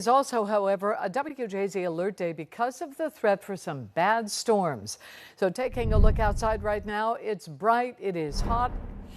There's also, however, a WJZ alert day because of the threat for some bad storms. So taking a look outside right now, it's bright, it is hot,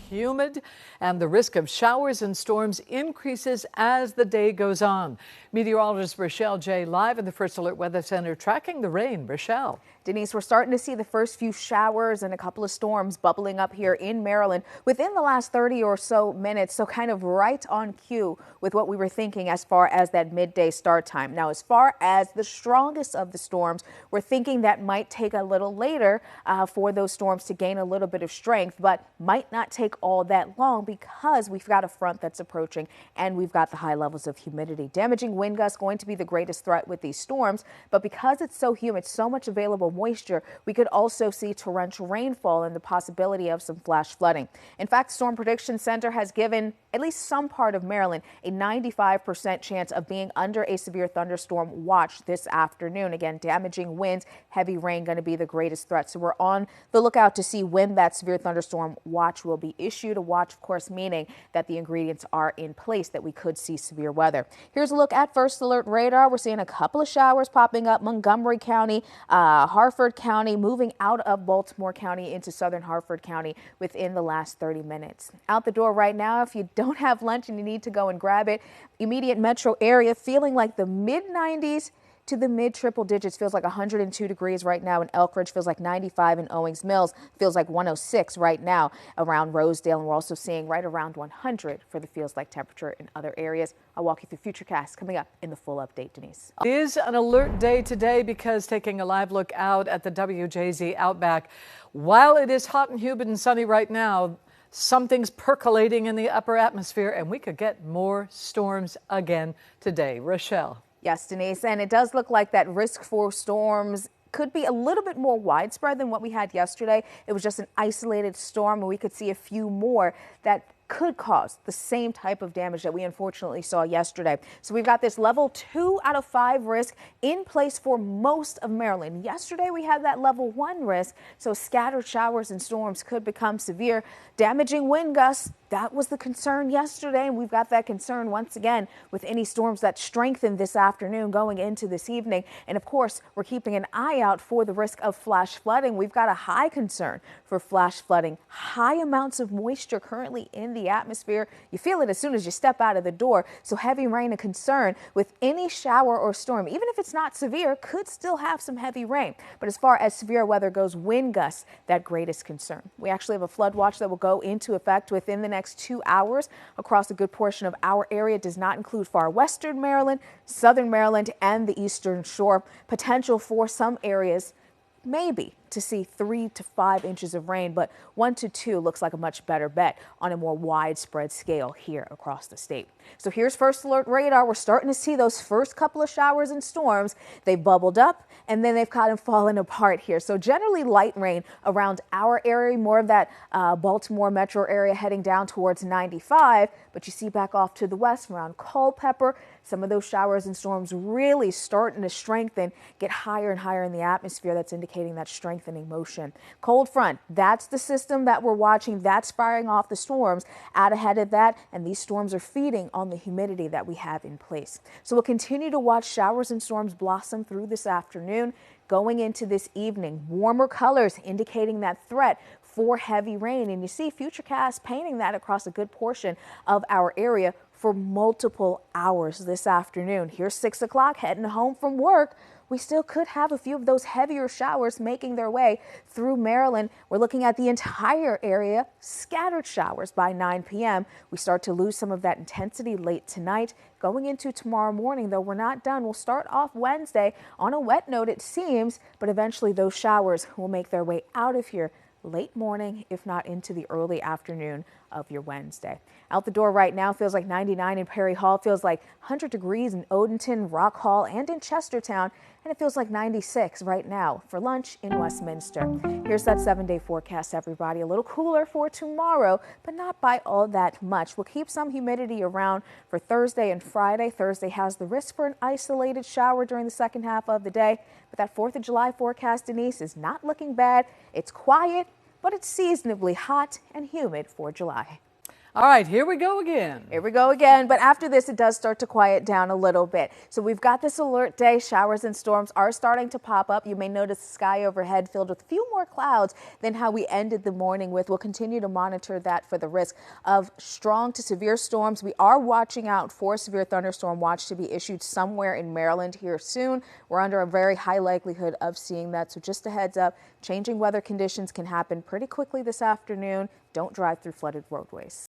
humid, and the risk of showers and storms increases as the day goes on. Meteorologist Rochelle J. live in the First Alert Weather Center tracking the rain. Rochelle. Denise, we're starting to see the first few showers and a couple of storms bubbling up here in Maryland within the last 30 or so minutes. So kind of right on cue with what we were thinking as far as that midday start time. Now, as far as the strongest of the storms, we're thinking that might take a little later for those storms to gain a little bit of strength, but might not take all that long because we've got a front that's approaching and we've got the high levels of humidity. Damaging wind gusts going to be the greatest threat with these storms, but because it's so humid, so much available moisture, we could also see torrential rainfall and the possibility of some flash flooding. In fact, the Storm Prediction Center has given at least some part of Maryland a 95% chance of being under a severe thunderstorm watch this afternoon. Again, damaging winds, heavy rain going to be the greatest threat. So we're on the lookout to see when that severe thunderstorm watch will be issued. A watch, of course, meaning that the ingredients are in place that we could see severe weather. Here's a look at First Alert radar. We're seeing a couple of showers popping up. Montgomery County, Harford County, moving out of Baltimore County into southern Harford County within the last 30 minutes. Out the door right now, if you don't have lunch and you need to go and grab it, immediate metro area feeling like the mid-90s to the mid triple digits. Feels like 102 degrees right now in Elkridge, feels like 95 in Owings Mills, feels like 106 right now around Rosedale, and we're also seeing right around 100 for the feels like temperature in other areas. I'll walk you through futurecast coming up in the full update, Denise. It is an alert day today because taking a live look out at the WJZ Outback, while it is hot and humid and sunny right now, something's percolating in the upper atmosphere and we could get more storms again today. Rochelle. Yes, Denise, and it does look like that risk for storms could be a little bit more widespread than what we had yesterday. It was just an isolated storm, and we could see a few more that could cause the same type of damage that we unfortunately saw yesterday. So we've got this level 2 out of 5 risk in place for most of Maryland. Yesterday we had that level 1 risk, so scattered showers and storms could become severe. Damaging wind gusts, that was the concern yesterday, and we've got that concern once again with any storms that strengthen this afternoon going into this evening. And of course, we're keeping an eye out for the risk of flash flooding. We've got a high concern for flash flooding. High amounts of moisture currently in the atmosphere. You feel it as soon as you step out of the door. So heavy rain a concern with any shower or storm, even if it's not severe, could still have some heavy rain. But as far as severe weather goes, wind gusts, that greatest concern. We actually have a flood watch that will go into effect within the next 2 hours across a good portion of our area. It does not include far western Maryland, southern Maryland, and the eastern shore. Potential for some areas maybe to see 3 to 5 inches of rain, but 1 to 2 looks like a much better bet on a more widespread scale here across the state. So here's First Alert radar. We're starting to see those first couple of showers and storms. They bubbled up and then they've kind of fallen apart here. So generally light rain around our area, more of that Baltimore metro area heading down towards 95. But you see back off to the west around Culpeper, some of those showers and storms really starting to strengthen, get higher and higher in the atmosphere. That's indicating that strengthening motion. Cold front, that's the system that we're watching. That's firing off the storms out ahead of that. And these storms are feeding on the humidity that we have in place. So we'll continue to watch showers and storms blossom through this afternoon. Going into this evening, warmer colors indicating that threat for heavy rain. And you see futurecast painting that across a good portion of our area for multiple hours this afternoon. Here's 6 o'clock, heading home from work. We still could have a few of those heavier showers making their way through Maryland. We're looking at the entire area, scattered showers by 9 p.m. We start to lose some of that intensity late tonight. Going into tomorrow morning, though, we're not done. We'll start off Wednesday on a wet note, it seems, but eventually those showers will make their way out of here late morning, if not into the early afternoon of your Wednesday. Out the door right now feels like 99 in Perry Hall, feels like 100 degrees in Odenton, Rock Hall, and in Chestertown, and it feels like 96 right now for lunch in Westminster. Here's that 7-day forecast, everybody. A little cooler for tomorrow, but not by all that much. We'll keep some humidity around for Thursday and Friday. Thursday has the risk for an isolated shower during the second half of the day, but that 4th of July forecast, Denise, is not looking bad. It's quiet, but it's seasonably hot and humid for July. All right, here we go again. Here we go again. But after this, it does start to quiet down a little bit. So we've got this alert day. Showers and storms are starting to pop up. You may notice the sky overhead filled with a few more clouds than how we ended the morning with. We'll continue to monitor that for the risk of strong to severe storms. We are watching out for a severe thunderstorm watch to be issued somewhere in Maryland here soon. We're under a very high likelihood of seeing that. So just a heads up, changing weather conditions can happen pretty quickly this afternoon. Don't drive through flooded roadways.